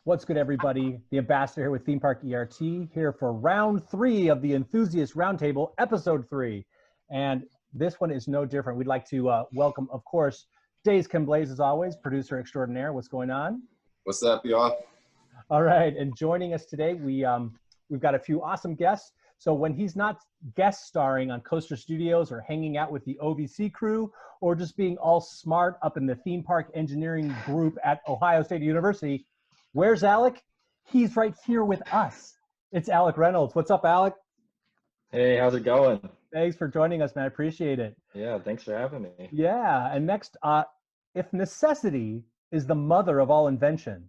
What's good, everybody? The ambassador here with Theme Park ERT, here for round 3 of the Enthusiast Roundtable, episode 3. And this one is no different. We'd like to welcome, of course, Daze Blaze, as always, producer extraordinaire. What's going on? What's up, y'all? All right, and joining us today, we've got a few awesome guests. So when he's not guest starring on Coaster Studios or hanging out with the OVC crew or just being all smart up in the theme park engineering group at Ohio State University, where's Alec? He's right here with us. It's Alec Reynolds. What's up, Alec? Hey, how's it going? Thanks for joining us, man. I appreciate it. Yeah, thanks for having me. Yeah, and next, if necessity is the mother of all invention,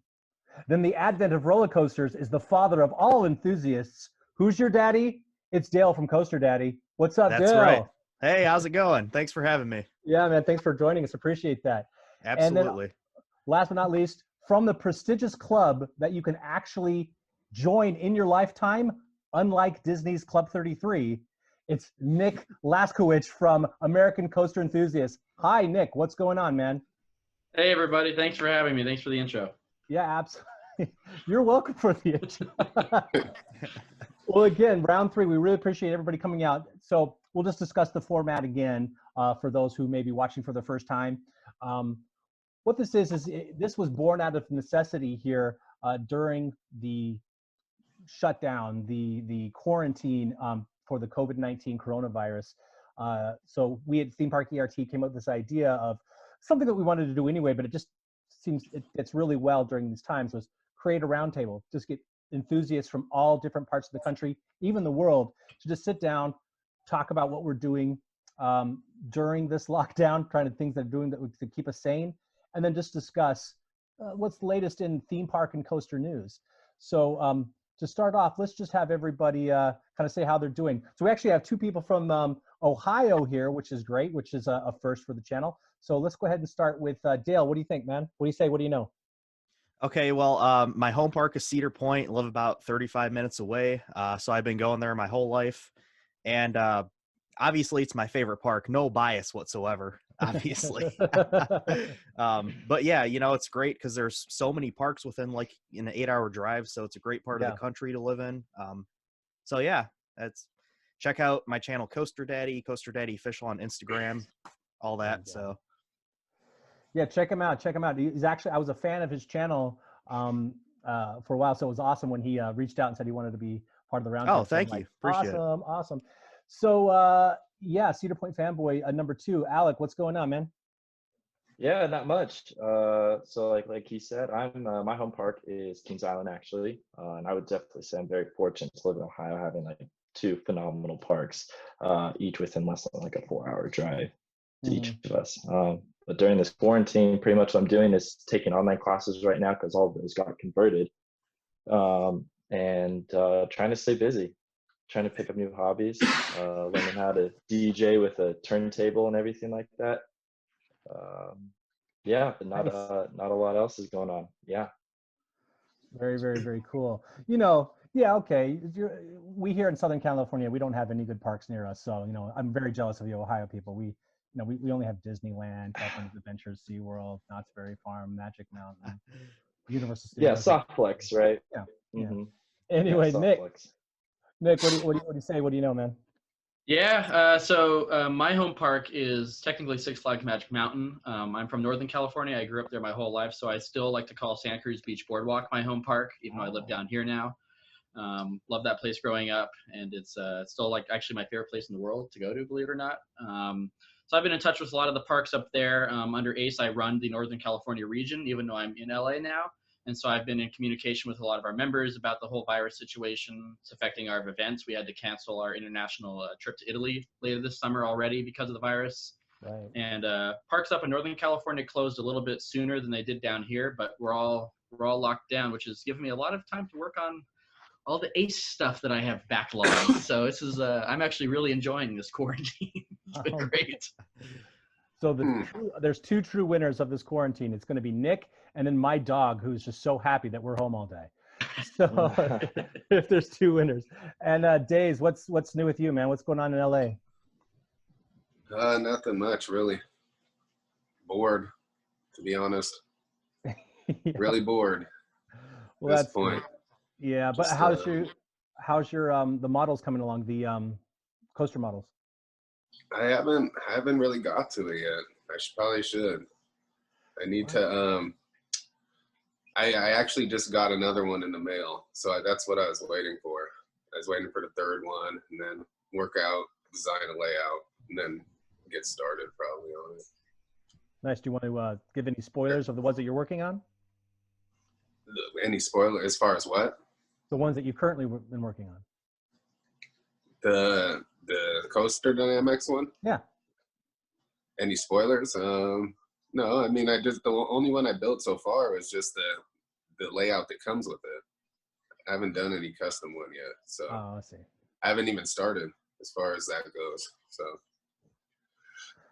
then the advent of roller coasters is the father of all enthusiasts. Who's your daddy? It's Dale from Coaster Daddy. What's up, Dale? That's right. Hey, how's it going? Thanks for having me. Yeah, man. Thanks for joining us. Appreciate that. Absolutely. And then, last but not least, from the prestigious club that you can actually join in your lifetime, unlike Disney's Club 33, it's Nick Laschkewitsch from American Coaster Enthusiast. Hi, Nick. What's going on, man? Hey, everybody. Thanks for having me. Thanks for the intro. Yeah, absolutely. You're welcome for the intro. Well, again, round 3, we really appreciate everybody coming out. So we'll just discuss the format again for those who may be watching for the first time. What this is this was born out of necessity here during the shutdown, the quarantine for the COVID-19 coronavirus. So we at Theme Park ERT came up with this idea of something that we wanted to do anyway, but it just seems it fits really well during these times, was create a roundtable, just get enthusiasts from all different parts of the country, even the world, to just sit down, talk about what we're doing during this lockdown, trying to things that are doing that to keep us sane, and then just discuss what's the latest in theme park and coaster news. So to start off, let's just have everybody kind of say how they're doing. So we actually have 2 people from Ohio here, which is great, which is a first for the channel. So let's go ahead and start with Dale. What do you think, man? What do you say? What do you know? Okay, well, my home park is Cedar Point. I live about 35 minutes away, so I've been going there my whole life. And obviously, it's my favorite park. No bias whatsoever, obviously. But yeah, you know, it's great because there's so many parks within like an 8-hour drive, so it's a great part of the country to live in. So yeah, check out my channel Coaster Daddy Official on Instagram, all that. So. Yeah, check him out. Check him out. He's actually, I was a fan of his channel for a while, so it was awesome when he reached out and said he wanted to be part of the roundtable. Oh, thank you. Appreciate it. Awesome. So, yeah, Cedar Point fanboy number 2. Alec, what's going on, man? Yeah, not much. So like he said, I'm my home park is Kings Island, actually, and I would definitely say I'm very fortunate to live in Ohio, having like 2 phenomenal parks, each within less than like a 4-hour drive to each of us. But during this quarantine, pretty much what I'm doing is taking online classes right now because all of those got converted, and trying to stay busy, trying to pick up new hobbies, learning how to DJ with a turntable and everything like that. Yeah, but not a lot else is going on. Yeah. Very, very, very cool. You know, yeah, okay. We here in Southern California, we don't have any good parks near us. So, you know, I'm very jealous of you Ohio people. We only have Disneyland, California Adventures, SeaWorld, Knott's Berry Farm, Magic Mountain, Universal Studios. Yeah, soft flex, right? Yeah. Mm-hmm. Anyway, yeah, Nick, what do you say? What do you know, man? Yeah, so my home park is technically Six Flags Magic Mountain. I'm from Northern California. I grew up there my whole life, so I still like to call Santa Cruz Beach Boardwalk my home park, even though I live down here now. Love that place growing up, and it's still like actually my favorite place in the world to go to, believe it or not. So I've been in touch with a lot of the parks up there. Under ACE, I run the Northern California region, even though I'm in LA now. And so I've been in communication with a lot of our members about the whole virus situation. It's affecting our events. We had to cancel our international trip to Italy later this summer already because of the virus. Right. And parks up in Northern California closed a little bit sooner than they did down here, but we're all locked down, which has given me a lot of time to work on all the ACE stuff that I have backlogged. So this is, I'm actually really enjoying this quarantine. It's been great. So there's 2 true winners of this quarantine. It's going to be Nick and then my dog, who's just so happy that we're home all day. So if there's 2 winners. And Daze, what's new with you, man? What's going on in LA? Nothing much, really. Bored, to be honest. Yeah. Really bored. Well, this that's point. yeah. But Just, how's your the models coming along? The coaster models. I haven't really got to it yet. Probably should. I need to. I actually just got another one in the mail, so that's what I was waiting for. I was waiting for the third one, and then work out, design a layout, and then get started probably on it. Nice. Do you want to give any spoilers of the ones that you're working on? Any spoiler as far as what? The ones that you've currently been working on. The coaster dynamics one? Yeah. Any spoilers? No, I mean, the only one I built so far was just the layout that comes with it. I haven't done any custom one yet, so Oh, I see. I haven't even started as far as that goes. So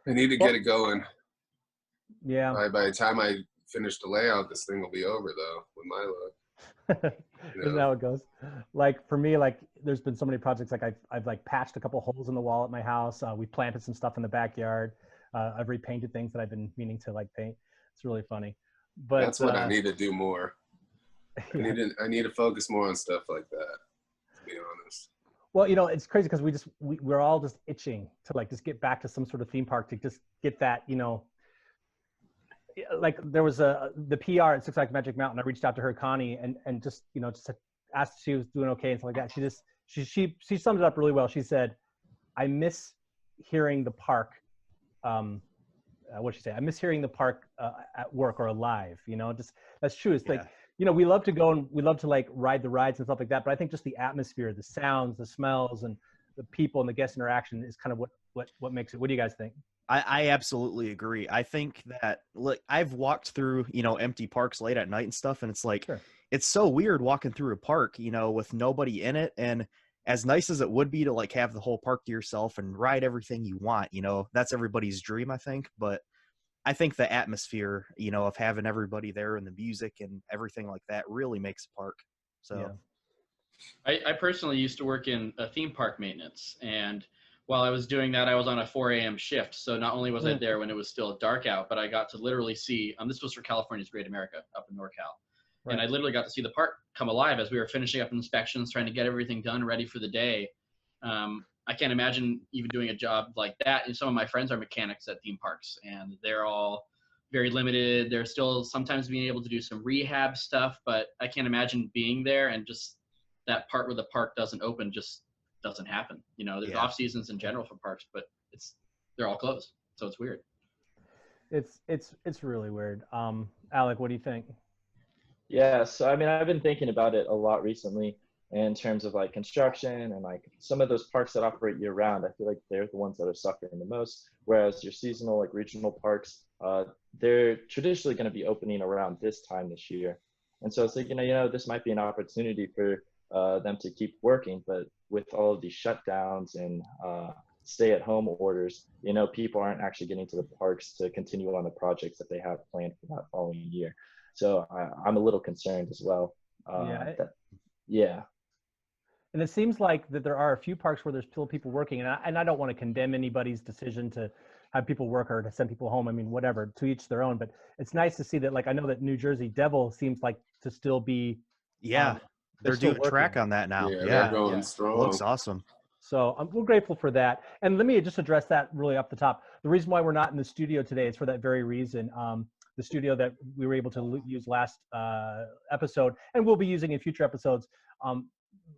I need to get it going. Yeah. By the time I finish the layout, this thing will be over though with my look. Isn't that how it goes? Like for me, like there's been so many projects. Like I've like patched a couple holes in the wall at my house. We planted some stuff in the backyard. I've repainted things that I've been meaning to like paint. It's really funny. But that's what I need to do more. I need to focus more on stuff like that, to be honest. Well, you know, it's crazy because we're all just itching to like just get back to some sort of theme park to just get that, you know. Like there was the PR at Six Flags Magic Mountain. I reached out to her, Connie, and just, you know, just asked if she was doing okay and stuff like that. She summed it up really well. She said, "I miss hearing the park." What'd she say? "I miss hearing the park at work or alive." You know, just that's true. It's like, you know, we love to go and we love to like ride the rides and stuff like that. But I think just the atmosphere, the sounds, the smells, and the people and the guest interaction is kind of what makes it. What do you guys think? I absolutely agree. I think that, look, I've walked through, you know, empty parks late at night and stuff, and it's like, Sure. It's so weird walking through a park, you know, with nobody in it. And as nice as it would be to like have the whole park to yourself and ride everything you want, you know, that's everybody's dream, I think. But I think the atmosphere, you know, of having everybody there and the music and everything like that really makes a park. So Yeah. I personally used to work in a theme park maintenance, and while I was doing that, I was on a 4 a.m. shift. So not only was I there when it was still dark out, but I got to literally see, this was for California's Great America up in NorCal. Right. And I literally got to see the park come alive as we were finishing up inspections, trying to get everything done, ready for the day. I can't imagine even doing a job like that. And some of my friends are mechanics at theme parks, and they're all very limited. They're still sometimes being able to do some rehab stuff, but I can't imagine being there and just that part where the park doesn't open just doesn't happen. You know, there's off seasons in general for parks, but they're all closed, so it's weird. It's really weird. Alec, what do you think? Yeah, so I mean, I've been thinking about it a lot recently in terms of like construction and like some of those parks that operate year round. I feel like they're the ones that are suffering the most, whereas your seasonal, like regional parks, they're traditionally going to be opening around this time this year. And so it's like, you know, this might be an opportunity for them to keep working, but with all of these shutdowns and stay-at-home orders, you know, people aren't actually getting to the parks to continue on the projects that they have planned for that following year. So I'm a little concerned as well. Yeah. And it seems like that there are a few parks where there's still people working, and I don't want to condemn anybody's decision to have people work or to send people home. I mean, whatever, to each their own. But it's nice to see that, like, I know that New Jersey Devil seems like to still be. They're doing a track on that now. They're going strong. Looks awesome. So we're grateful for that. And let me just address that really off the top. The reason why we're not in the studio today is for that very reason. The studio that we were able to use last episode, and we'll be using in future episodes,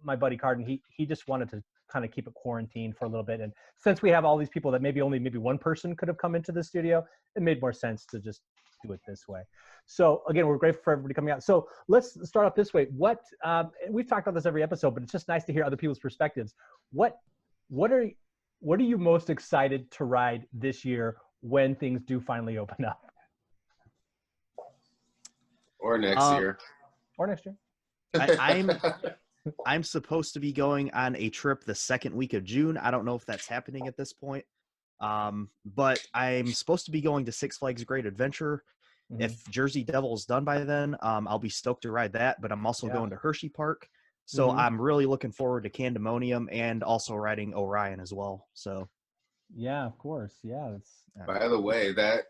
my buddy Carden, he just wanted to kind of keep it quarantined for a little bit. And since we have all these people that maybe one person could have come into the studio, it made more sense to just do it this way. So again, we're grateful for everybody coming out. So let's start off this way. We've talked about this every episode, but it's just nice to hear other people's perspectives. What are you most excited to ride this year when things do finally open up? Or next year. Or next year. I'm supposed to be going on a trip the second week of June. I don't know if that's happening at this point. But I'm supposed to be going to Six Flags Great Adventure. Mm-hmm. If Jersey Devil is done by then, I'll be stoked to ride that. But I'm also going to Hershey Park. So I'm really looking forward to Candemonium and also riding Orion as well. So yeah, of course. Yeah. By the way, the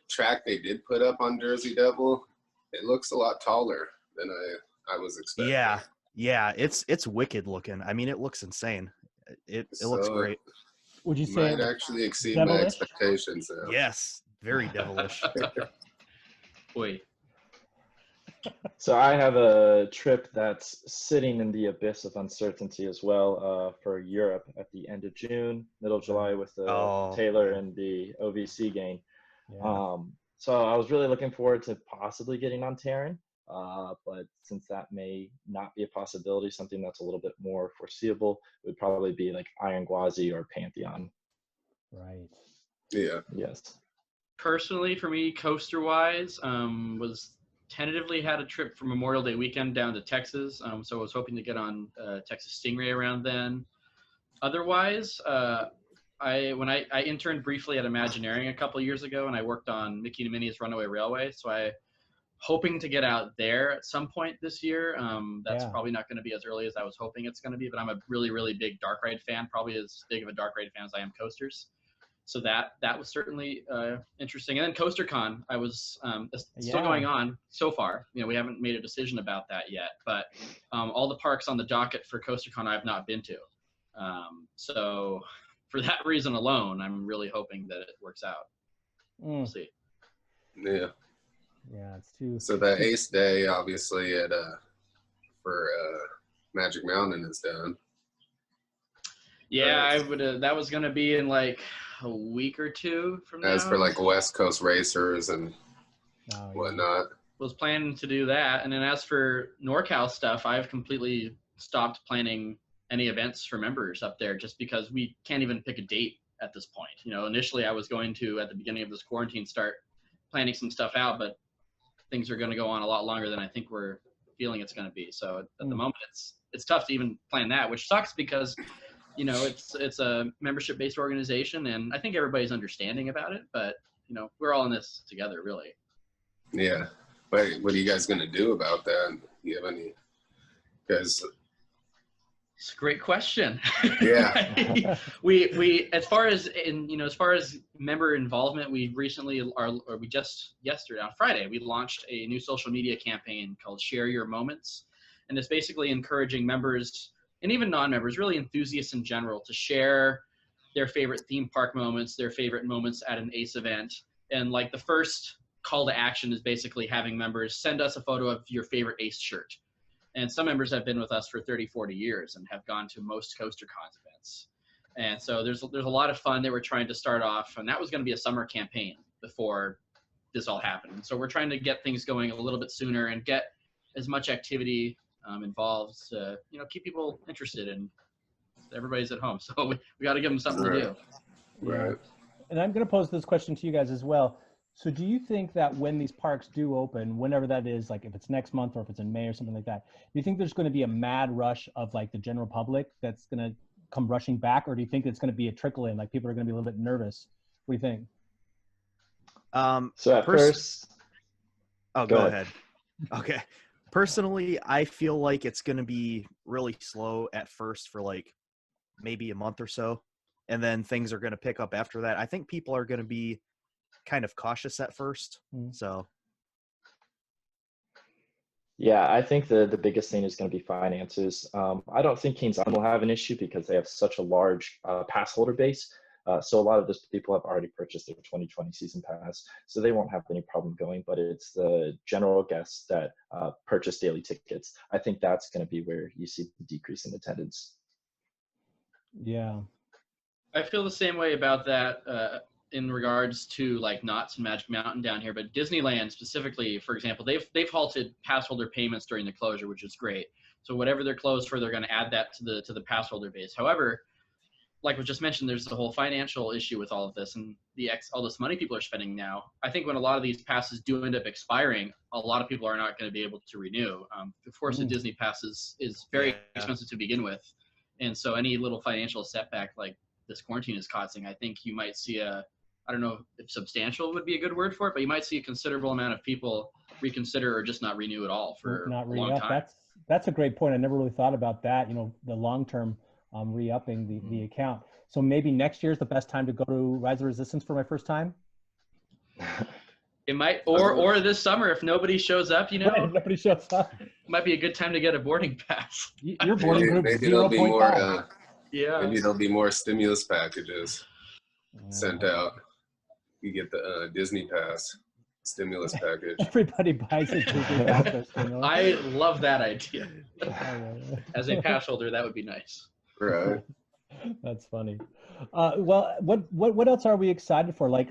track they did put up on Jersey Devil, it looks a lot taller than I was expecting. Yeah, it's wicked looking. I mean, it looks insane. It looks great. Would you say Might actually exceed devilish? my expectations now. Yes, very devilish. Boy. So I have a trip that's sitting in the abyss of uncertainty as well for Europe at the end of June, middle of July with the Taylor and the OVC game. Yeah. So I was really looking forward to possibly getting on Terran, but since that may not be a possibility, something that's a little bit more foreseeable would probably be like Iron Gwazi or Pantheon. Right. Yeah. Yes. Personally, for me, coaster-wise, was tentatively had a trip for Memorial Day weekend down to Texas. So I was hoping to get on Texas Stingray around then. Otherwise, when I interned briefly at Imagineering a couple years ago, and I worked on Mickey and Minnie's Runaway Railway. So I hoping to get out there at some point this year. That's probably not going to be as early as I was hoping it's going to be, but I'm a really, really big dark ride fan, probably as big of a dark ride fan as I am coasters. So that was certainly interesting. And then CoasterCon, I was still going on so far. You know, we haven't made a decision about that yet, but all the parks on the docket for CoasterCon I've not been to. So for that reason alone, I'm really hoping that it works out. We'll see. Yeah. Yeah, it's too. So the Ace Day, obviously, for Magic Mountain is done. Yeah, I would. That was going to be in like a week or two from now. As for like West Coast racers and whatnot. Was planning to do that. And then as for NorCal stuff, I've completely stopped planning any events for members up there just because we can't even pick a date at this point. You know, initially I was going to, at the beginning of this quarantine, start planning some stuff out, but things are going to go on a lot longer than I think we're feeling it's going to be. So at the moment, it's tough to even plan that, which sucks because, you know, it's a membership-based organization, and I think everybody's understanding about it, but, you know, we're all in this together, really. Yeah. But what are you guys going to do about that? Do you have any? Because it's a great question. Yeah. we as far as member involvement, we just yesterday on Friday we launched a new social media campaign called Share Your Moments, and it's basically encouraging members and even non-members, really enthusiasts in general, to share their favorite theme park moments, their favorite moments at an ACE event. And like the first call to action is basically having members send us a photo of your favorite ACE shirt. And some members have been with us for 30, 40 years and have gone to most CoasterCon events. And so there's a lot of fun that we're trying to start off, and that was going to be a summer campaign before this all happened. So we're trying to get things going a little bit sooner and get as much activity involved to, you know, keep people interested, and everybody's at home. So we got to give them something to do. Right. And I'm going to pose this question to you guys as well. So do you think that when these parks do open, whenever that is, like if it's next month or if it's in May or something like that, do you think there's going to be a mad rush of like the general public that's going to come rushing back? Or do you think it's going to be a trickle in, like people are going to be a little bit nervous? What do you think? So at first, go ahead. Okay. Personally, I feel like it's going to be really slow at first for like maybe a month or so, and then things are going to pick up after that. I think people are going to be kind of cautious at first. So yeah, I think the biggest thing is going to be finances. I don't think Kings Island will have an issue because they have such a large pass holder base. So a lot of those people have already purchased their 2020 season pass, so they won't have any problem going, but it's the general guests that purchase daily tickets. I think that's going to be where you see the decrease in attendance. Yeah. I feel the same way about that in regards to like Knott's and Magic Mountain down here, but Disneyland specifically, for example, they've halted pass holder payments during the closure, which is great. So whatever they're closed for, they're going to add that to the pass holder base. However, like was just mentioned, there's the whole financial issue with all of this and all this money people are spending now. I think when a lot of these passes do end up expiring, a lot of people are not going to be able to renew. Of course, the Disney pass is very expensive to begin with. And so any little financial setback like this quarantine is causing, I think you might see I don't know if substantial would be a good word for it, but you might see a considerable amount of people reconsider or just not renew at all for a long time. That's a great point. I never really thought about that, you know, the long-term re-upping the account. So maybe next year is the best time to go to Rise of Resistance for my first time? It might, or this summer if nobody shows up, you know. Right, if nobody shows up. Might be a good time to get a boarding pass. Your boarding group Maybe there'll be 0.5. more. Yeah. Maybe there'll be more stimulus packages sent out. You get the Disney Pass stimulus package. Everybody buys a Disney Pass for stimulus. I love that idea. As a pass holder, that would be nice. Right. That's funny. Well, what else are we excited for? I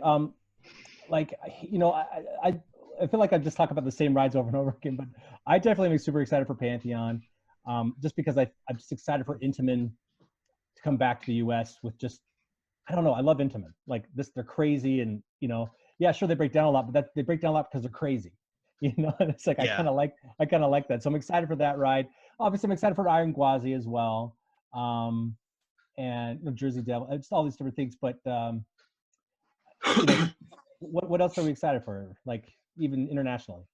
feel like I just talk about the same rides over and over again, but I definitely am super excited for Pantheon, just because I'm just excited for Intamin to come back to the U.S. with just, I don't know, I love Intamin. Like this, they're crazy, and yeah, sure they break down a lot, but they break down a lot because they're crazy. And it's like, yeah. I kind of like that. So I'm excited for that ride. Obviously, I'm excited for Iron Gwazi as well. And Jersey Devil, just all these different things. But what else are we excited for? Like even internationally.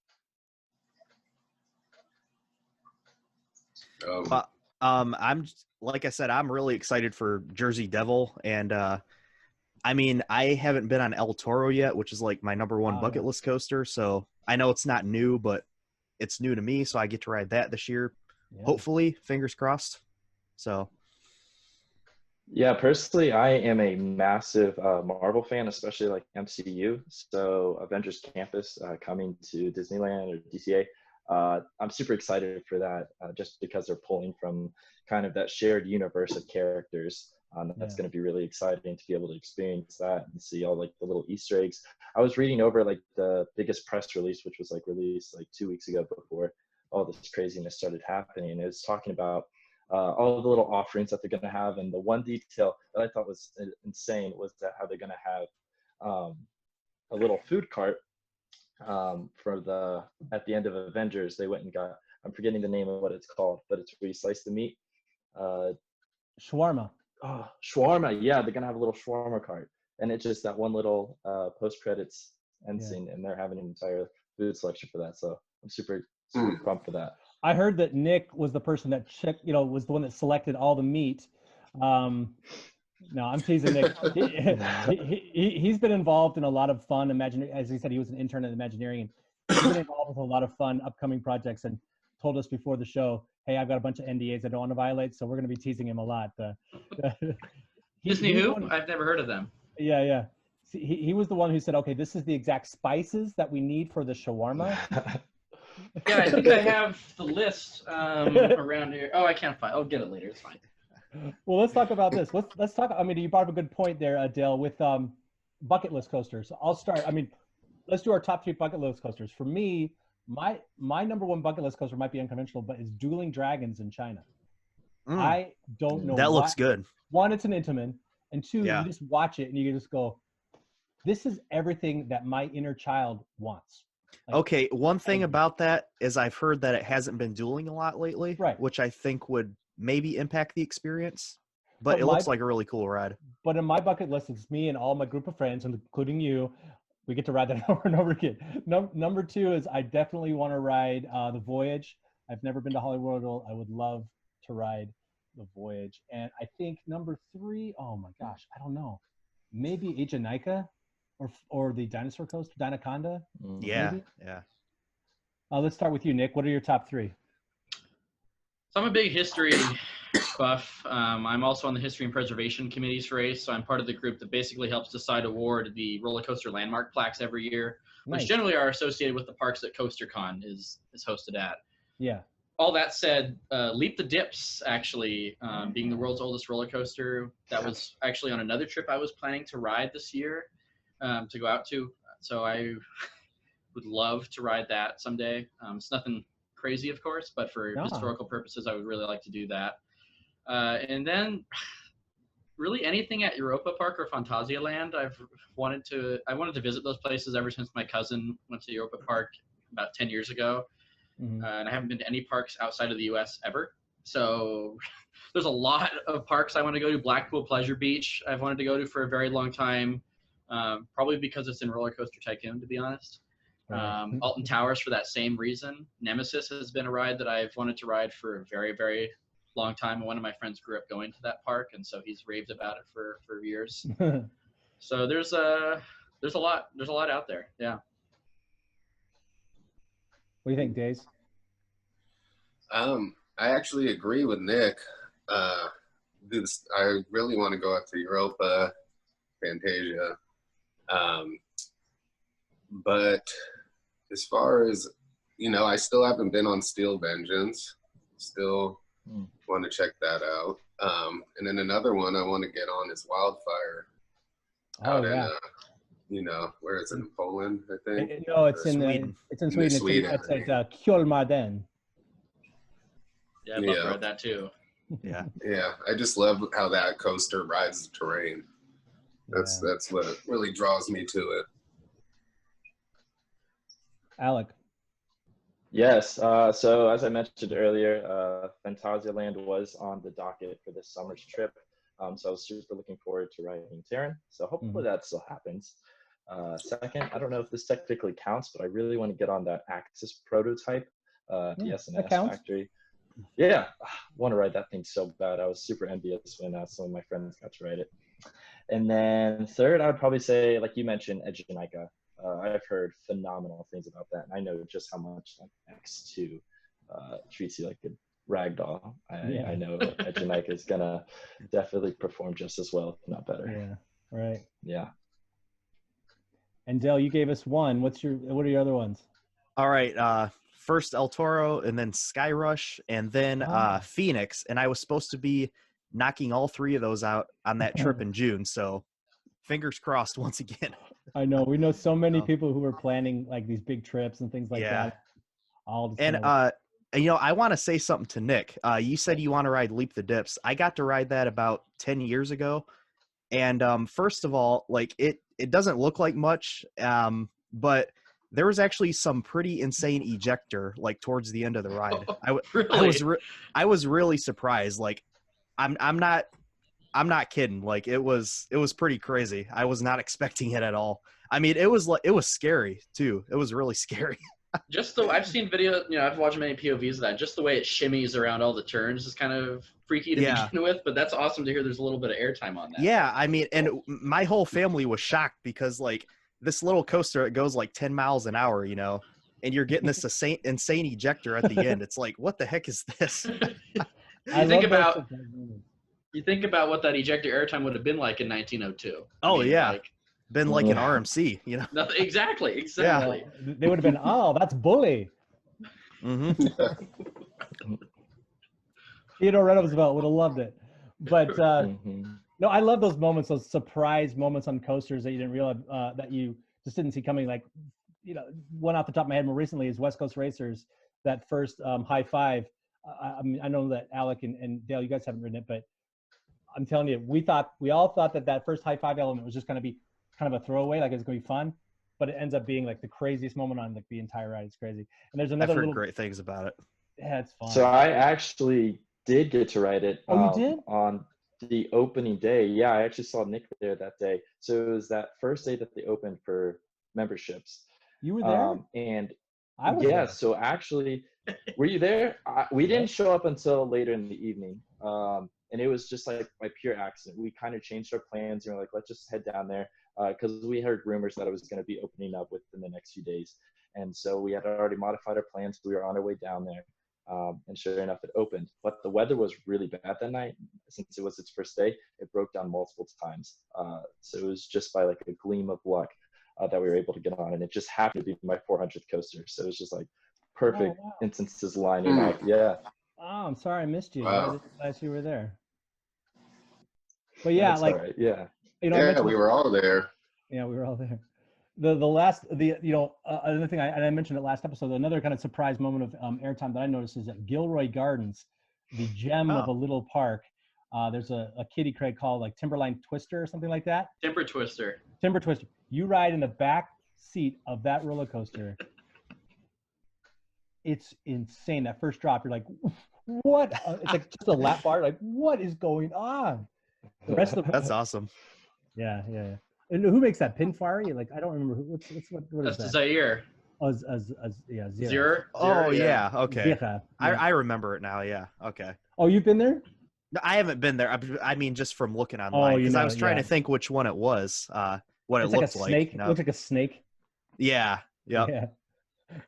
I'm like I said, I'm really excited for Jersey Devil, and I mean, I haven't been on El Toro yet, which is like my #1 bucket list coaster. So I know it's not new, but it's new to me, so I get to ride that this year. Yeah. Hopefully, fingers crossed. So. Yeah, personally, I am a massive Marvel fan, especially like MCU. So Avengers Campus coming to Disneyland or DCA, I'm super excited for that, just because they're pulling from kind of that shared universe of characters. That's going to be really exciting to be able to experience that and see all like the little Easter eggs. I was reading over like the biggest press release, which was like released like 2 weeks ago before all this craziness started happening. And it was talking about all of the little offerings that they're going to have. And the one detail that I thought was insane was that how they're going to have a little food cart at the end of Avengers. They went and got, I'm forgetting the name of what it's called, but it's where you slice the meat. Shawarma. Oh, shawarma. Yeah, they're going to have a little shawarma cart. And it's just that one little post-credits end scene, and they're having an entire food selection for that. So I'm super pumped for that. I heard that Nick was the person that checked, was the one that selected all the meat. No, I'm teasing Nick. He's been involved in a lot of fun as he said, he was an intern at Imagineering. He's been involved with a lot of fun upcoming projects, and told us before the show, hey, I've got a bunch of NDAs I don't want to violate, so we're going to be teasing him a lot. Disney who? I've never heard of them. Yeah. He was the one who said, okay, this is the exact spices that we need for the shawarma. Yeah, I think I have the list around here. Oh, I can't find. I'll get it later. It's fine. Well, let's talk about this. Let's talk. I mean, you brought up a good point there, Dale, with bucket list coasters. I'll start. I mean, let's do our top 3 bucket list coasters. For me, my #1 bucket list coaster might be unconventional, but it's Dueling Dragons in China. I don't know. That looks good. 1, it's an Intamin, and 2, you just watch it and you can just go, this is everything that my inner child wants. Like, okay, one thing about that is I've heard that it hasn't been dueling a lot lately, right? Which I think would maybe impact the experience, but it looks like a really cool ride. But in my bucket list, it's me and all my group of friends, including you. We get to ride that over and over again. Number 2 is I definitely want to ride the Voyage. I've never been to Hollywood World. I would love to ride the Voyage. And I think number 3, oh my gosh, I don't know. Maybe Age of Nika or the Dinosaur Coaster, Dinoconda. Yeah. Let's start with you, Nick. What are your top 3? So I'm a big history buff. I'm also on the History and Preservation Committee's race, so I'm part of the group that basically helps award the roller coaster landmark plaques every year, which generally are associated with the parks that CoasterCon is hosted at. Yeah. All that said, Leap the Dips, actually, being the world's oldest roller coaster, that was actually on another trip I was planning to ride this year, to go out to. So I would love to ride that someday. It's nothing crazy, of course, but for historical purposes, I would really like to do that. And then really anything at Europa Park or Phantasialand, I wanted to visit those places ever since my cousin went to Europa Park about 10 years ago. And I haven't been to any parks outside of the US ever. So there's a lot of parks I want to go to. Blackpool Pleasure Beach I've wanted to go to for a very long time, probably because it's in Roller Coaster Tycoon, to be honest. Alton Towers for that same reason. Nemesis has been a ride that I've wanted to ride for a very, very long time. And one of my friends grew up going to that park, and so he's raved about it for years. So there's a lot out there. Yeah. What do you think, Daze? I actually agree with Nick. I really want to go out to Europa, Fantasia. But as far as, I still haven't been on Steel Vengeance. Still want to check that out. And then another one I want to get on is Wildfire. Out in, where is it, in Poland, I think? No, it's in Sweden. It's in Sweden. It's at Kjolmarden. Yeah, I'd love to ride that too. Yeah. Yeah, I just love how that coaster rides the terrain. That's what really draws me to it. Alec. Yes. So as I mentioned earlier, Phantasialand was on the docket for this summer's trip. So I was super looking forward to riding Terran. So hopefully that still happens. Second, I don't know if this technically counts, but I really want to get on that Axis prototype, the SNS factory. Yeah, I want to ride that thing so bad. I was super envious when some of my friends got to ride it. And then third, I would probably say, like you mentioned, Egenica. I've heard phenomenal things about that, and I know just how much like X2 treats you like a rag doll. I know Egenica is gonna definitely perform just as well, if not better. Yeah, right. Yeah. And Dale, you gave us one. What are your other ones? All right. First El Toro, and then Sky Rush, and then Phoenix. And I was supposed to be knocking all three of those out on that trip in June. So fingers crossed once again. I know. We know so many people who are planning like these big trips and things like that. And I want to say something to Nick. You said you want to ride Leap the Dips. I got to ride that about 10 years ago. And first of all, like it doesn't look like much, but there was actually some pretty insane ejector like towards the end of the ride. Really? I was really surprised. Like I'm not kidding. Like it was pretty crazy. I was not expecting it at all. I mean, it was scary too. It was really scary. I've seen video, I've watched many POVs of that. Just the way it shimmies around all the turns is kind of freaky to begin with, but that's awesome to hear there's a little bit of airtime on that. Yeah, I mean, and my whole family was shocked because like this little coaster, it goes like 10 miles an hour, and you're getting this insane ejector at the end. It's like, what the heck is this? You think about what that ejector airtime would have been like in 1902. Been like an RMC, Nothing, exactly. Yeah. They would have been, oh, that's bully. Theodore Roosevelt would have loved it. But no, I love those moments, those surprise moments on coasters that you didn't realize, that you just didn't see coming. Like, one off the top of my head more recently is West Coast Racers, that first high five. I mean, I know that Alec and Dale, you guys haven't ridden it, but I'm telling you, we all thought that first high five element was just going to be kind of a throwaway, like it's going to be fun, but it ends up being like the craziest moment on like the entire ride. It's crazy. And there's another I've heard great things about it. Yeah, it's fun. So I actually did get to ride it. Oh, you did? On the opening day. Yeah, I actually saw Nick there that day. So it was that first day that they opened for memberships. You were there? And I was there. So actually, were you there? We didn't show up until later in the evening. And it was just like by pure accident. We kind of changed our plans and we're like, let's just head down there. Because we heard rumors that it was going to be opening up within the next few days. And so we had already modified our plans. We were on our way down there. And sure enough, it opened. But the weather was really bad that night. Since it was its first day, it broke down multiple times. So it was just by like a gleam of luck that we were able to get on. And it just happened to be my 400th coaster. So it was just like perfect instances lining up. Yeah. Oh, I'm sorry I missed you. Wow. I didn't realize you were there. But yeah, That's like, all right. Yeah. We were all there. Yeah, we were all there. Another thing, I mentioned it last episode, another kind of surprise moment of airtime that I noticed is at Gilroy Gardens, the gem of a little park. There's a kiddie crate called like Timberline Twister or something like that. Timber Twister. You ride in the back seat of that roller coaster. It's insane. That first drop, you're like, what? It's like just a lap bar. Like, what is going on? The rest of That's awesome. Yeah. And who makes that? Pinfari? Like, I don't remember what is That's that? Zaire. Zero. Oh yeah. Okay. Yeah. I remember it now. Yeah. Okay. Oh, you've been there? No, I haven't been there. I mean, just from looking online, because I was trying to think which one it was. What it's it like looked a snake. like. It looks like a snake. Yeah. Yep. Yeah.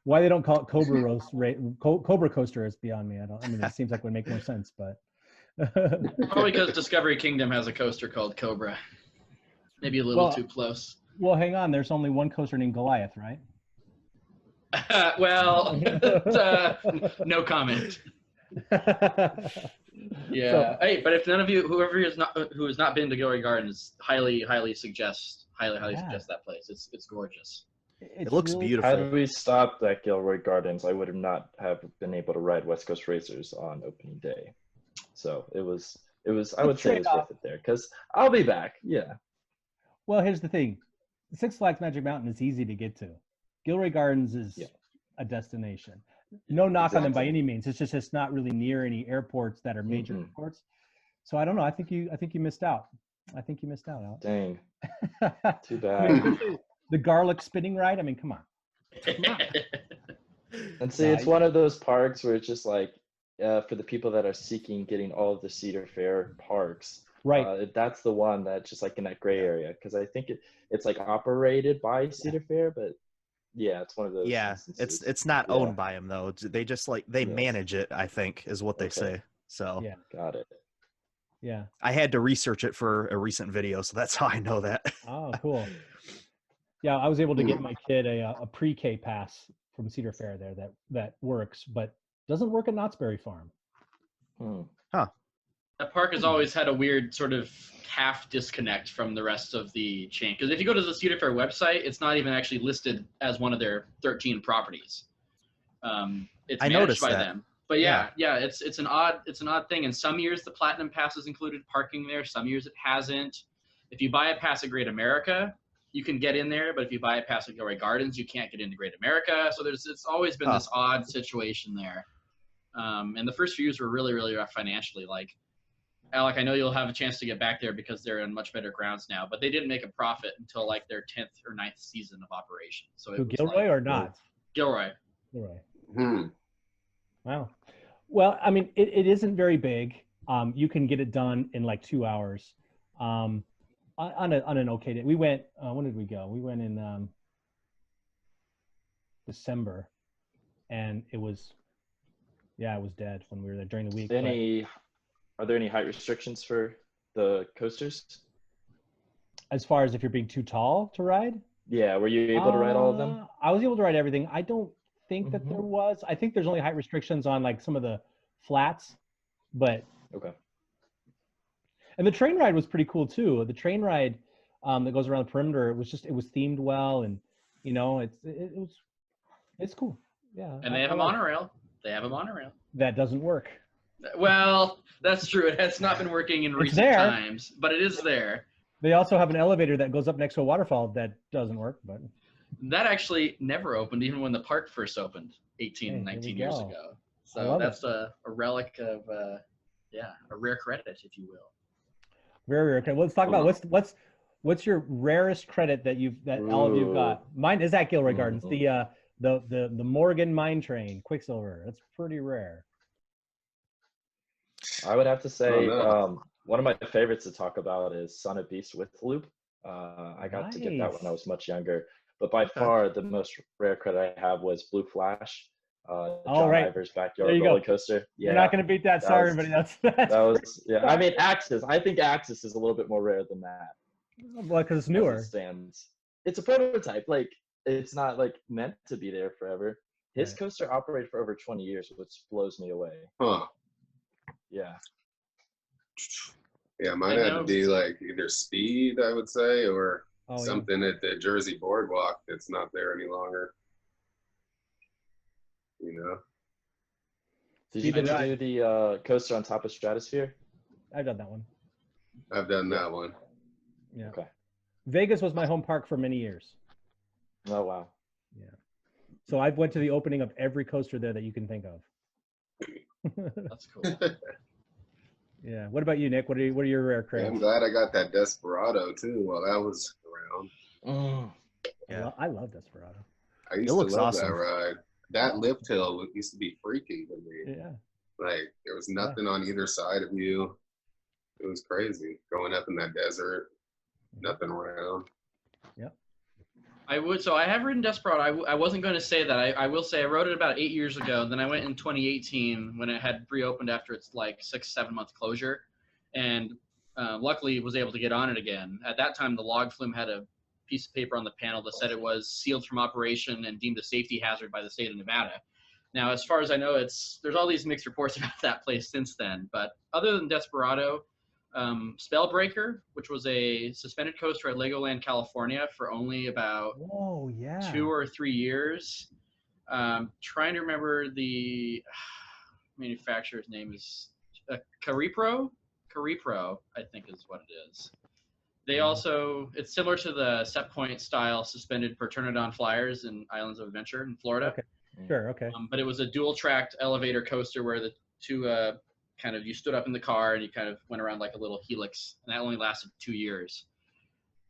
Why they don't call it Cobra Coaster is beyond me. I mean, it seems like it would make more sense, but. Probably because Discovery Kingdom has a coaster called Cobra. Maybe a little too close. Well, hang on. There's only one coaster named Goliath, right? Well, no comment. Yeah. So, hey, but if none of you, who has not been to Gilroy Gardens, highly suggest that place. It's gorgeous. It looks really beautiful. Had we stopped at Gilroy Gardens, I would have not have been able to ride West Coast Racers on opening day. So it was. I would say it was worth it there because I'll be back. Yeah. Well, here's the thing: Six Flags Magic Mountain is easy to get to. Gilroy Gardens is a destination. No knock on them by any means. It's just not really near any airports that are major airports. So I don't know. I think you missed out. Alec. Dang. Too bad. I mean, the garlic spinning ride. I mean, come on. And see, it's one of those parks where it's just like, for the people that are seeking getting all of the Cedar Fair parks, right? That's the one that's just like in that gray area because I think it's like operated by Cedar Fair, but yeah, it's one of those. Yeah, instances. it's not owned by them though. They just they manage it, I think, is what they say. So yeah, got it. Yeah, I had to research it for a recent video, so that's how I know that. Oh, cool. Yeah, I was able to get my kid a pre-K pass from Cedar Fair there that works, but doesn't work at Knott's Berry Farm. Huh. That park has always had a weird sort of half disconnect from the rest of the chain. Because if you go to the Cedar Fair website, it's not even actually listed as one of their 13 properties. It's managed by them. But yeah, it's an odd thing. And some years the Platinum Pass has included parking there. Some years it hasn't. If you buy a pass at Great America, you can get in there. But if you buy a pass at Gilroy Gardens, you can't get into Great America. So it's always been this odd situation there. And the first few years were really, really rough financially. Like, Alec, I know you'll have a chance to get back there because they're in much better grounds now, but they didn't make a profit until like their 10th or 9th season of operation. So it was Gilroy or not? Gilroy. Wow. Well, I mean, it isn't very big. You can get it done in like 2 hours on an okay day. We went, when did we go? We went in December, and it was dead when we were there during the week. Are there any height restrictions for the coasters? As far as if you're being too tall to ride? Yeah, were you able to ride all of them? I was able to ride everything. I don't think that there was. I think there's only height restrictions on like some of the flats, but okay. And the train ride was pretty cool too. The train ride that goes around the perimeter, it was themed well, and you know, it's cool. Yeah. And they have a monorail. They have a monorail. That doesn't work. Well, that's true. It has not been working in recent times, but it is there. They also have an elevator that goes up next to a waterfall that doesn't work, but that actually never opened, even when the park first opened 19 years ago. So that's a relic of, a rare credit, if you will. Very rare credit. Well, let's talk about what's your rarest credit that all of you got. Mine is at Gilroy Gardens. The Morgan Mine Train Quicksilver. That's pretty rare. I would have to say one of my favorites to talk about is Sonic Beast with Loop. I got to get that when I was much younger. But by far, the most rare credit I have was Blue Flash, John Iver's backyard roller coaster. Yeah, you're not going to beat that. Sorry, everybody. That was I mean, Axis. I think Axis is a little bit more rare than that. Well, because it's newer. It's a prototype. Like, it's not like meant to be there forever. His coaster operated for over 20 years, which blows me away. Huh. Yeah. Yeah, mine had to be like either speed, I would say, or something at the Jersey Boardwalk that's not there any longer. You know? Did you get to do the coaster on top of Stratosphere? I've done that one. I've done that one. Yeah. Okay. Vegas was my home park for many years. Oh, wow. Yeah. So I've went to the opening of every coaster there that you can think of. That's cool. Yeah. What about you, Nick? What are your rare credits? I'm glad I got that Desperado too while that was around. Yeah. I love Desperado. I used to love that ride. That lift hill used to be freaky to me. Yeah. Like there was nothing on either side of you. It was crazy going up in that desert. Nothing around. Yep. I would. So I have ridden Desperado. I wasn't going to say that. I will say I rode it about 8 years ago. Then I went in 2018 when it had reopened after its like 6-7 month closure, and luckily was able to get on it again. At that time, the log flume had a piece of paper on the panel that said it was sealed from operation and deemed a safety hazard by the state of Nevada. Now, as far as I know, there's all these mixed reports about that place since then. But other than Desperado, Spellbreaker, which was a suspended coaster at Legoland, California, for only about 2 or 3 years. Trying to remember the manufacturer's name is Caripro. Caripro, I think, is what it is. They also, it's similar to the Set Point style suspended Pterranodon flyers in Islands of Adventure in Florida. Okay. Sure. Okay. But it was a dual tracked elevator coaster where the two kind of, you stood up in the car and you kind of went around like a little helix, and that only lasted 2 years.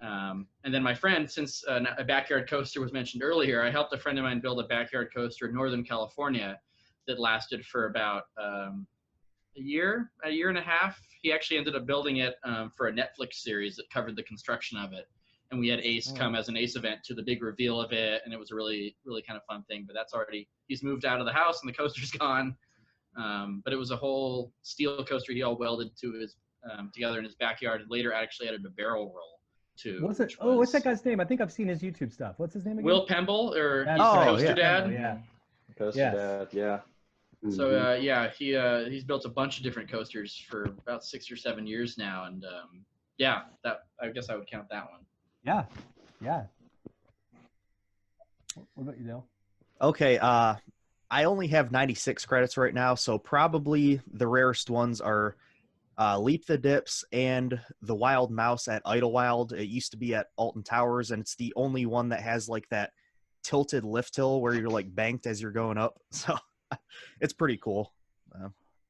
And then my friend, since a backyard coaster was mentioned earlier, I helped a friend of mine build a backyard coaster in Northern California that lasted for about a year and a half. He actually ended up building it for a Netflix series that covered the construction of it. And we had Ace come as an Ace event to the big reveal of it. And it was a really, really kind of fun thing. But he's moved out of the house and the coaster's gone. But it was a whole steel coaster he all welded to his together in his backyard, and later actually added a barrel roll to. What's it? Oh, what's that guy's name? I think I've seen his YouTube stuff. What's his name again? Will Pemble, or he's the Oh, Coaster yeah. Dad. Yeah. Coaster Yes. Dad, yeah. So he's built a bunch of different coasters for about 6 or 7 years now, and that I guess I would count that one. Yeah. Yeah. What about you, Dale? Okay, I only have 96 credits right now, so probably the rarest ones are Leap the Dips and the Wild Mouse at Idlewild. It used to be at Alton Towers, and it's the only one that has like that tilted lift hill where you're like banked as you're going up. So it's pretty cool.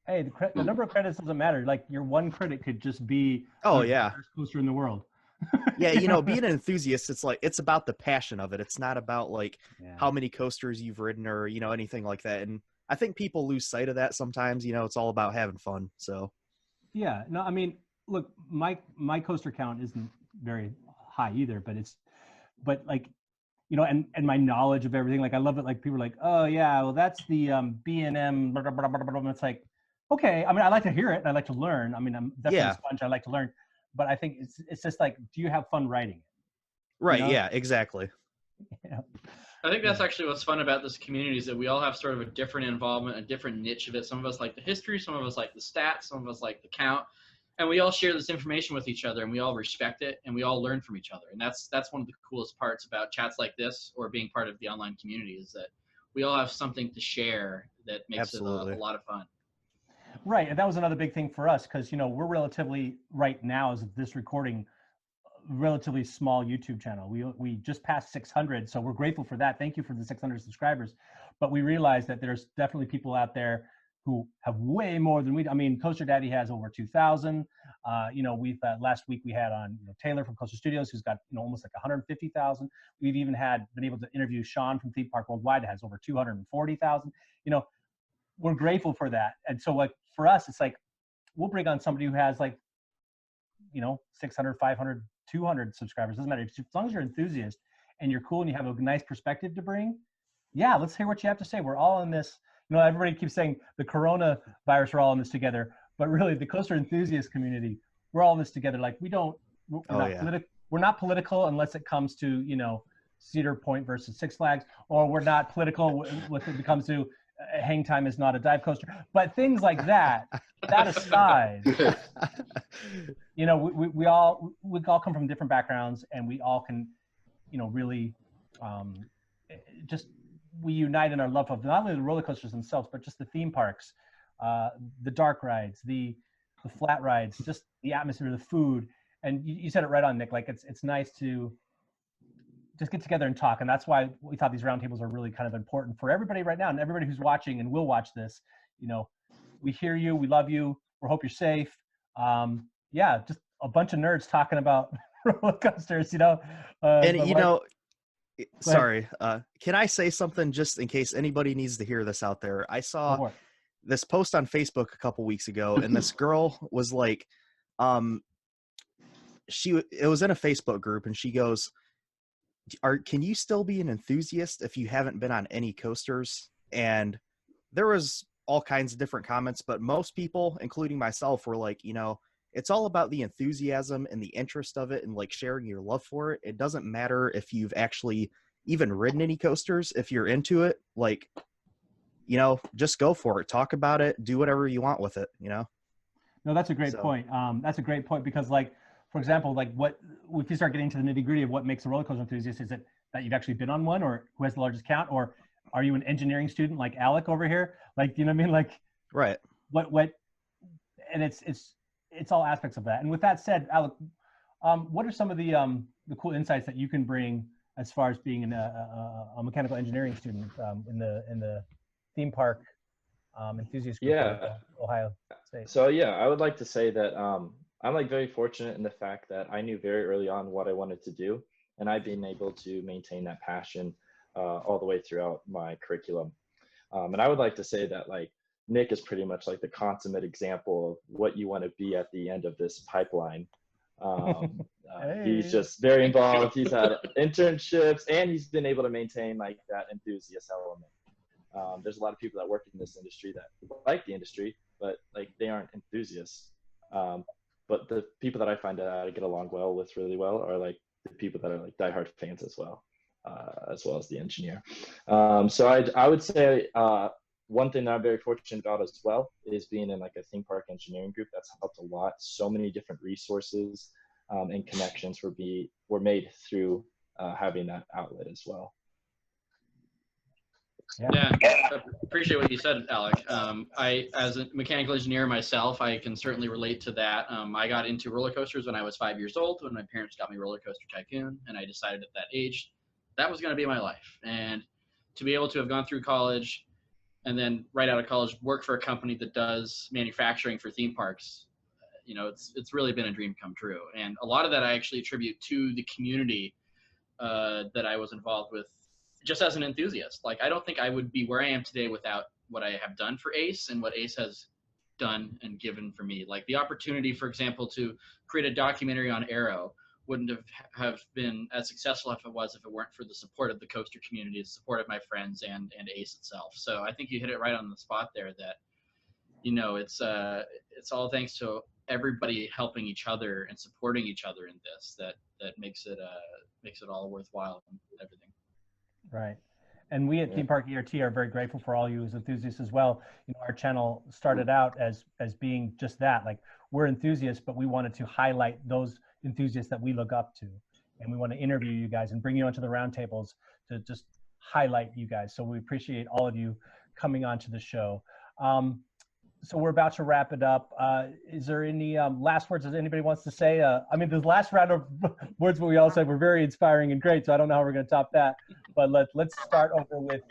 Hey, the number of credits doesn't matter. Like your one credit could just be Oh, the yeah. best coaster in the world. Yeah, being an enthusiast, it's about the passion of it. It's not about like how many coasters you've ridden or anything like that. And I think people lose sight of that sometimes. It's all about having fun. So Yeah, no, I mean, look, my coaster count isn't very high either, but like, and my knowledge of everything, like I love it. Like people are like, oh yeah, well that's the B&M, blah, blah, blah, blah, blah. And it's like, okay, I mean, I like to hear it and I like to learn. I mean, I'm definitely a sponge. I like to learn, but I think it's just like, do you have fun writing it? Right. Yeah, exactly. Yeah. I think that's actually what's fun about this community, is that we all have sort of a different involvement, a different niche of it. Some of us like the history, some of us like the stats, some of us like the count, and we all share this information with each other, and we all respect it, and we all learn from each other. And that's one of the coolest parts about chats like this, or being part of the online community, is that we all have something to share that makes it a lot of fun. Right, and that was another big thing for us, because we're relatively, right now as of this recording, relatively small YouTube channel. We just passed 600, so we're grateful for that. Thank you for the 600 subscribers. But we realize that there's definitely people out there who have way more than we. I mean, Coaster Daddy has over 2,000. We've last week we had on Taylor from Coaster Studios, who's got almost like 150,000. We've even been able to interview Sean from Theme Park Worldwide, that has over 240,000. We're grateful for that. And so like for us, it's like we'll bring on somebody who has like 600, 500, 200 subscribers. Doesn't matter. As long as you're an enthusiast and you're cool and you have a nice perspective to bring, yeah, let's hear what you have to say. We're all in this. Everybody keeps saying the coronavirus, we're all in this together, but really the coaster enthusiast community, we're all in this together. Like we're not political unless it comes to Cedar Point versus Six Flags, or we're not political when it comes to hang time is not a dive coaster. But things like that aside, we all come from different backgrounds, and we all can, really we unite in our love of not only the roller coasters themselves, but just the theme parks, the dark rides, the flat rides, just the atmosphere, the food. And you said it right on, Nick. Like it's nice to just get together and talk. And that's why we thought these roundtables are really kind of important for everybody right now, and everybody who's watching and will watch this. We hear you, we love you, we hope you're safe. Just a bunch of nerds talking about roller coasters, sorry, can I say something just in case anybody needs to hear this out there? I saw this post on Facebook a couple weeks ago, and this girl was like, it was in a Facebook group, and she goes, can you still be an enthusiast if you haven't been on any coasters? And there was all kinds of different comments, but most people, including myself, were like, it's all about the enthusiasm and the interest of it and like sharing your love for it. It doesn't matter if you've actually even ridden any coasters. If you're into it, like, just go for it. Talk about it. Do whatever you want with it, No, that's a great point. That's a great point because, like, for example, like if you start getting to the nitty gritty of what makes a roller coaster enthusiast, is it that you've actually been on one, or who has the largest count, or are you an engineering student like Alec over here? Like, you know what I mean? Like, right. What, and it's all aspects of that. And with that said, Alec, what are some of the cool insights that you can bring as far as being a mechanical engineering student in the theme park enthusiast group of Ohio State? So I would like to say that I'm like very fortunate in the fact that I knew very early on what I wanted to do, and I've been able to maintain that passion all the way throughout my curriculum. And I would like to say that like Nick is pretty much like the consummate example of what you want to be at the end of this pipeline. He's just very involved. He's had internships, and he's been able to maintain like that enthusiast element. There's a lot of people that work in this industry that like the industry, but like they aren't enthusiasts. But the people that I find that I get along well with really well are like the people that are like diehard fans as well as the engineer. So I would say one thing that I'm very fortunate about as well is being in like a theme park engineering group. That's helped a lot. So many different resources and connections were made through having that outlet as well. Yeah, I appreciate what you said, Alec. I, as a mechanical engineer myself, I can certainly relate to that. I got into roller coasters when I was 5 years old, when my parents got me Roller Coaster Tycoon, and I decided at that age that was going to be my life. And to be able to have gone through college and then right out of college work for a company that does manufacturing for theme parks, it's really been a dream come true. And a lot of that I actually attribute to the community that I was involved with just as an enthusiast. Like, I don't think I would be where I am today without what I have done for ACE and what ACE has done and given for me. Like the opportunity, for example, to create a documentary on Aero wouldn't have been as successful if it weren't for the support of the coaster community, the support of my friends and ACE itself. So I think you hit it right on the spot there that, it's all thanks to everybody helping each other and supporting each other in this that makes it all worthwhile and everything. Right. And we at Theme Park ERT are very grateful for all you as enthusiasts as well. Our channel started out as being just that. Like, we're enthusiasts, but we wanted to highlight those enthusiasts that we look up to. And we want to interview you guys and bring you onto the roundtables to just highlight you guys. So we appreciate all of you coming onto the show. So we're about to wrap it up. Is there any last words that anybody wants to say? The last round of words what we all said were very inspiring and great, so I don't know how we're going to top that. But let's start over with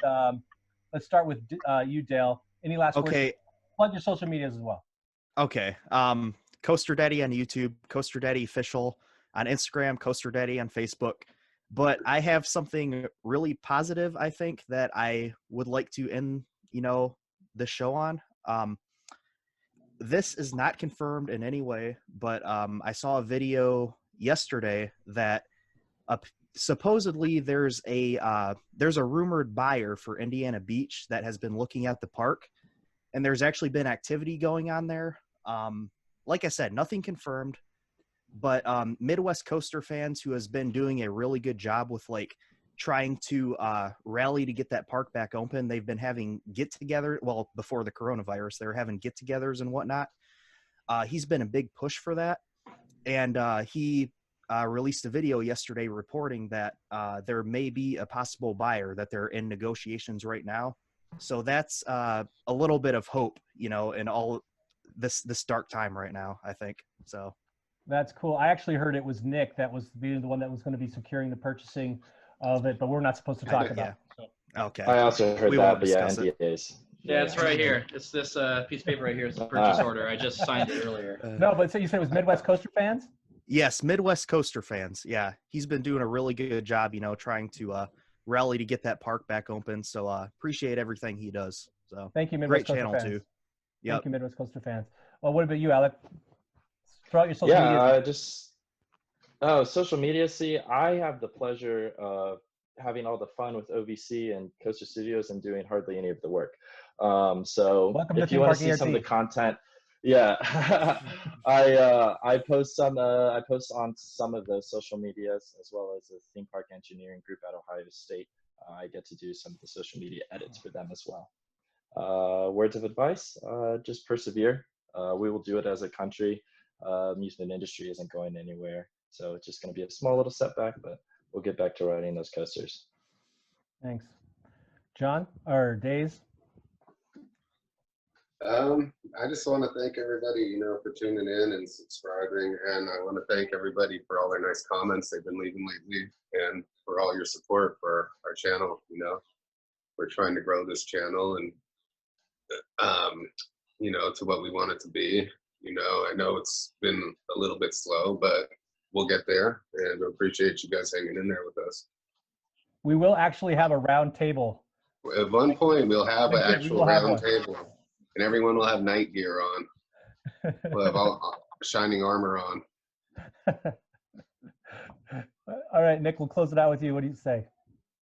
you, Dale. Any last words? Okay. Plug your social medias as well. Okay. Coaster Daddy on YouTube, Coaster Daddy Official on Instagram, Coaster Daddy on Facebook. But I have something really positive, I think, that I would like to end, the show on. This is not confirmed in any way, but I saw a video yesterday that supposedly there's a rumored buyer for Indiana Beach that has been looking at the park, and there's actually been activity going on there. Like I said, nothing confirmed, but Midwest Coaster fans who has been doing a really good job with like trying to rally to get that park back open. They've been having get-together. Well, before the coronavirus, they were having get-togethers and whatnot. He's been a big push for that. And he released a video yesterday reporting that there may be a possible buyer, that they're in negotiations right now. So that's a little bit of hope, in all this dark time right now, I think. So that's cool. I actually heard it was Nick that was being the one that was going to be securing the purchasing of it, but we're not supposed to talk about it. So. Okay. I also heard that, but yeah, NDAs. Yeah, it's right here. It's this piece of paper right here. It's the purchase order. I just signed it earlier. No, but so you said it was Midwest Coaster fans? Yes, Midwest Coaster fans. Yeah, he's been doing a really good job, trying to rally to get that park back open. So appreciate everything he does. So thank you, Midwest Coaster fans. Too. Yep. Thank you, Midwest Coaster fans. Well, what about you, Alec? Throw out your social media. Oh, social media. See, I have the pleasure of having all the fun with OVC and Coaster Studios and doing hardly any of the work. So Welcome to if you Theme want Park to see some of the ERT. content, yeah, I post on some of those social medias, as well as the theme park engineering group at Ohio State. I get to do some of the social media edits for them as well. Words of advice: just persevere. We will do it as a country. Amusement industry isn't going anywhere, so it's just going to be a small little setback, but we'll get back to riding those coasters. Thanks. John or Daze? I just want to thank everybody, you know, for tuning in and subscribing, and I want to thank everybody for all their nice comments they've been leaving lately, and for all your support for our channel. You know, we're trying to grow this channel, and you know, to what we want it to be. You know, I know it's been a little bit slow, but we'll get there, and we appreciate you guys hanging in there with us. We will actually have a round table. At one point, we'll have an We actual will have round one. table, and everyone will have night gear on. We'll have all shining armor on. All right, Nick, we'll close it out with you. What do you say?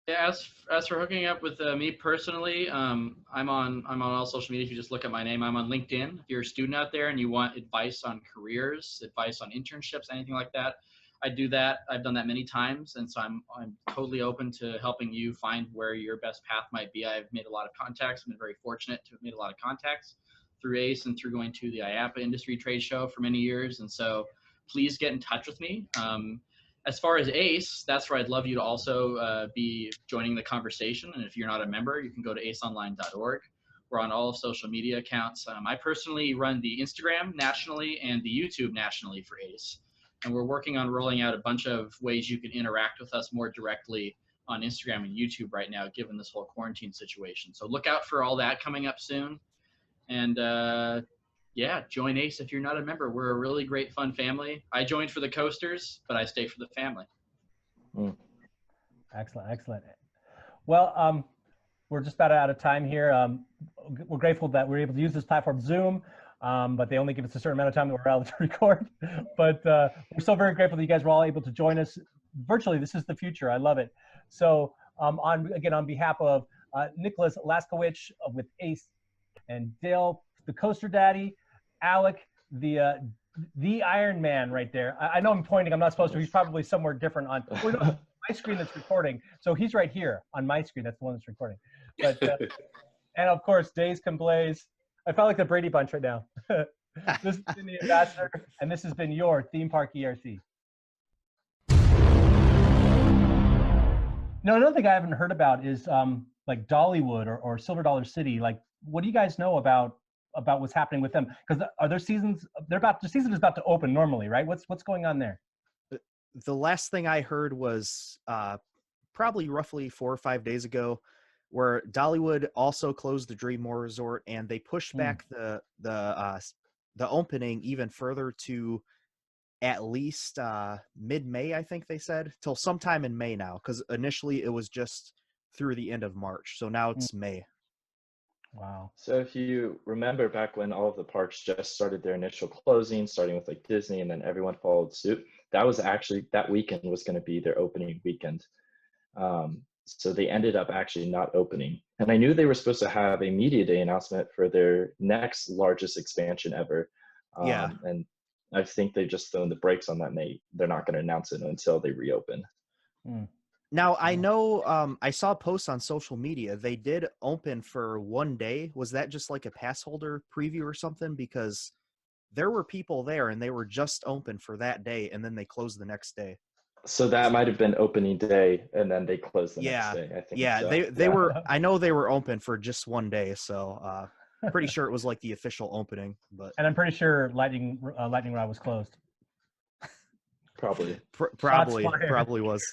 Yeah, as for hooking up with me personally, I'm on all social media. If you just look at my name, I'm on LinkedIn. If you're a student out there and you want advice on careers, advice on internships, anything like that, I do that. I've done that many times, and so I'm totally open to helping you find where your best path might be. I've made a lot of contacts. I've been very fortunate to have made a lot of contacts through ACE and through going to the IAPA industry trade show for many years, and so please get in touch with me. As far as ACE, that's where I'd love you to also be joining the conversation. And if you're not a member, you can go to aceonline.org. We're on all social media accounts. I personally run the Instagram nationally and the YouTube nationally for ACE. And we're working on rolling out a bunch of ways you can interact with us more directly on Instagram and YouTube right now, given this whole quarantine situation. So look out for all that coming up soon. And yeah, join ACE if you're not a member. We're a really great, fun family. I joined for the coasters, but I stay for the family. Excellent, excellent. Well, we're just about out of time here. We're grateful that we're able to use this platform, Zoom, but they only give us a certain amount of time that we're allowed to record. But we're so very grateful that you guys were all able to join us virtually. This is the future. I love it. So on behalf of Nicholas Laschkewitsch with ACE, and Dale, the Coaster Daddy, Alec, the Iron Man right there. I know I'm pointing, I'm not supposed to. He's probably somewhere different on my screen that's recording. So he's right here on my screen. That's the one that's recording. But and of course, Daze Can Blaze. I felt like the Brady Bunch right now. This has been the Ambassador, and this has been your Theme Park ERC. No, another thing I haven't heard about is like Dollywood or Silver Dollar City. Like, what do you guys know about what's happening with them? Because are their seasons? The season is about to open normally, right? What's going on there? The last thing I heard was probably roughly 4 or 5 days ago, where Dollywood also closed the Dreammore Resort, and they pushed back the opening even further to at least mid-May, I think they said, till sometime in May now, because initially it was just through the end of March, so now it's May. Wow. So if you remember back when all of the parks just started their initial closing, starting with like Disney, and then everyone followed suit, that was actually, that weekend was going to be their opening weekend. So they ended up actually not opening. And I knew they were supposed to have a media day announcement for their next largest expansion ever. And I think they've just thrown the brakes on that, and they're not going to announce it until they reopen. Now, I know I saw posts on social media. They did open for 1 day. Was that just like a pass holder preview or something? Because there were people there, and they were just open for that day, and then they closed the next day. So that might have been opening day, and then they closed the next day, I think. Yeah, so. they were. I know they were open for just 1 day, so pretty sure it was like the official opening. But and I'm pretty sure Lightning Rod was closed. Probably. Probably was.